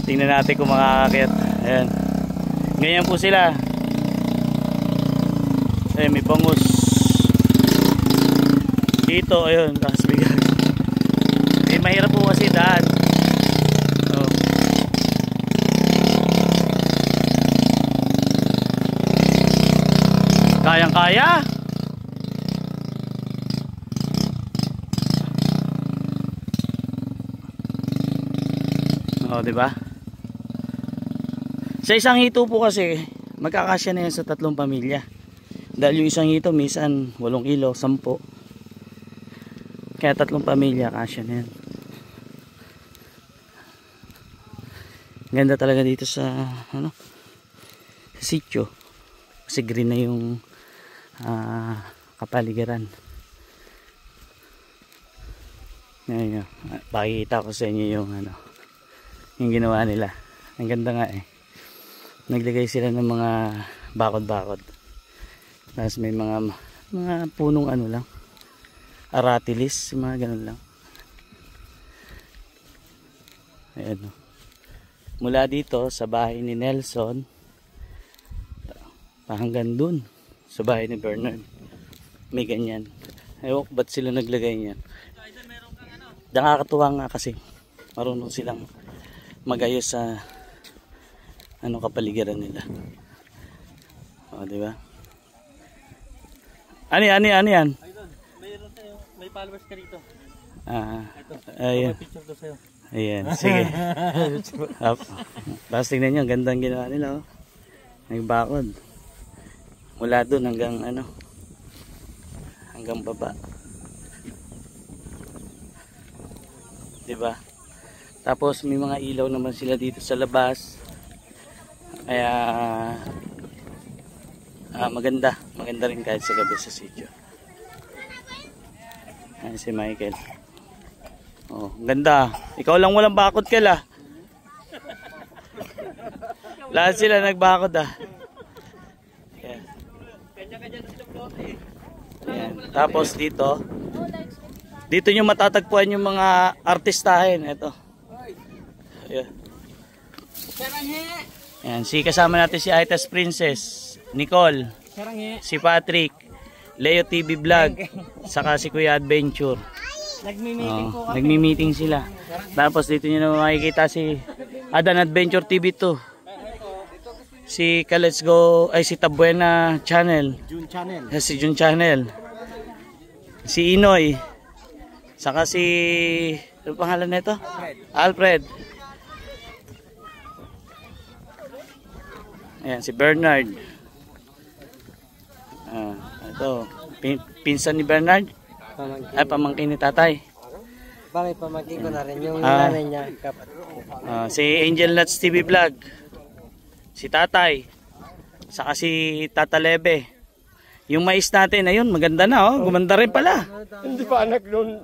Tingnan natin kung makakakit. Ayan. Ganyan po sila. Ayan, may bangus. Dito, ayun, kasbigan. Mahirap po kasi daan. Oh. Kayang-kaya. Oh, di ba? Sa isang hito po kasi magkakasya na yan sa 3 pamilya. Dahil yung isang hito minsan 8 kilo, 10. Kaya 3 pamilya kasya na yan. Ganda talaga dito sa ano, sa sitio. Kasi green na yung kapaligiran. Ngayon, pakikita ko sa inyo yung ano, yung ginawa nila. Ang ganda nga eh. Naglagay sila ng mga bakod-bakod. Tapos may mga punong ano lang, aratilis, mga ganun lang. Ayan o. Mula dito sa bahay ni Nelson hanggang dun sa bahay ni Bernard may ganyan. Ewan ko ba't sila naglagay niyan. Nakakatuwa nga kasi marunong silang magayos sa ano kapaligiran nila. O, diba? Ano yan? Mayroon tayo, may followers ka rito. Ayan. Picture ko sa'yo. Ayan, sige. Tapos tingnan nyo, gandang ginawa nila. Oh. Nagbakod. Mula dun hanggang ano, hanggang baba. Diba? Tapos may mga ilaw naman sila dito sa labas. Kaya maganda rin kahit sa gabi sa sitio. Ayan si Michael. Oh, ganda. Ikaw lang walang bakod ka la. Lahat sila nagbakod ah. Ayan. Kanya-kanya na silang lote eh. Ayan. Tapos dito nyo matatagpuan yung mga artistahin. Ito. Ayan. Ayan. Si kasama natin si Aitas Princess, Nicole, si Patrick, Leo TV Vlog, saka si Kuya Adventure. Nagmi-meeting po kami. Nagmi-meeting sila. Tapos dito nyo na makikita si Adan Adventure TV 2. Si Let's Go, ay si Tabuena Channel. June Channel. Si June Channel. Si Inoy. Saka si, ano pangalan nito? Alfred. Ayan, si Bernard. Ito, pinsan ni Bernard. Ay, pamangkin ni tatay. Bakit pamangkin ko na rin yung nanay niya. Si Angel Nuts TV Vlog. Si tatay. Saka si Tata Lebe. Yung mais natin, ayun, maganda na oh. Gumanda rin pala. Hindi pa anak noon.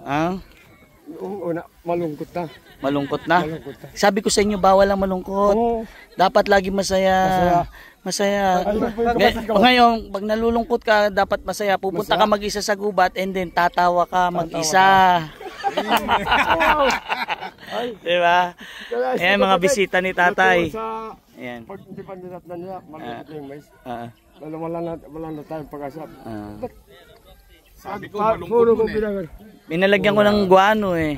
Una, malungkot na. Malungkot na? Sabi ko sa inyo, bawal ang malungkot. Dapat lagi masaya. Masaya. Ngayon, pag nalulungkot ka, dapat masaya. Pupunta ka mag-isa sa gubat and then tatawa ka mag-isa. Diba? Ayan, mga bisita ni tatay. Ayan. Pag hindi pa nilatnan niya, malungkot yung mais. Wala na tayong pag-asap. Sabi ko, malungkot mo eh. Binalagyan ko ng guano eh.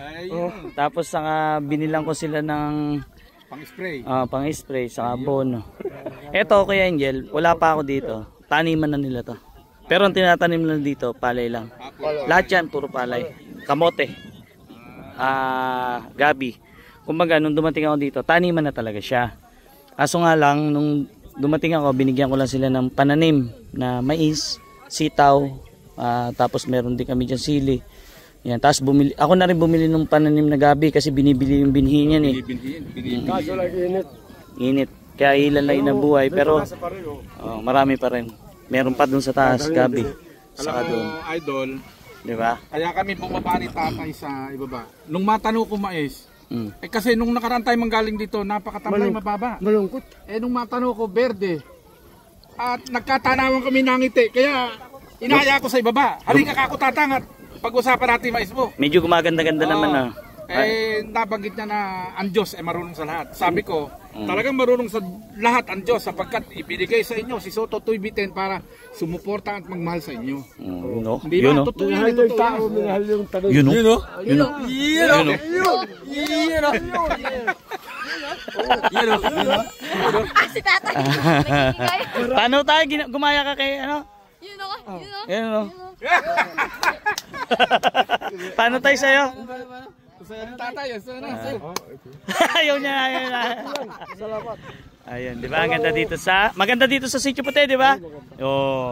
Tapos saka binilang ko sila ng pang-spray. Pang-spray sa abono. Eto Kuya Angel, wala pa ako dito. Taniman na nila to. Pero ang tinatanim nila dito, palay lang. Lahat yan, puro palay. Kamote. Gabi. Kumbaga, nung dumating ako dito, taniman na talaga siya. Kaso nga lang, nung dumating ako, binigyan ko lang sila ng pananim na mais, sitaw, tapos meron din kami dyan sili. Yan, tapos bumili, ako na rin bumili ng pananim na gabi kasi binibili yung binhi niyan eh. Kaso lang init. Init. Kaya ilan lang inabuhay pero marami pa rin. Meron pa dun sa taas gabi. Saka dun. Idol. Diba? Kaya kami bumaba ni tatay sa ibaba. Nung matano ko mais, kasi nung nakaraan tayo manggaling dito, napakatamlay mababa. Malungkot. Nung matano ko, berde. At nagkatanawan kami ng ngiti. Kaya inaya ko sa ibaba. Halika ka ako tatangat. Pag-usapan natin mais mo. Medyo gumaganda-ganda naman nabanggit niya na ang Diyos ay marunong sa lahat. Sabi ko, talagang marunong sa lahat ang Diyos sapagkat ibinigay sa inyo si Soto Tuybitin para sumuporta at magmahal sa inyo. No? Hindi Yun, ba? no? Totoo Minahal yan, yung totoo tao, yan. minahal yung tanong. Yun, no? Yun o. Yun, no? Yun, no? Si tatay. Paano tayo? Gumaya ka kay ano? Yun o. Yun o. Yun, no? Paano tayo sa'yo? Tatay, Ayaw niya, ayaw niya. Ayun, di ba? Ang ganda dito sa, maganda dito sa Sitio Puti, di ba? Oo.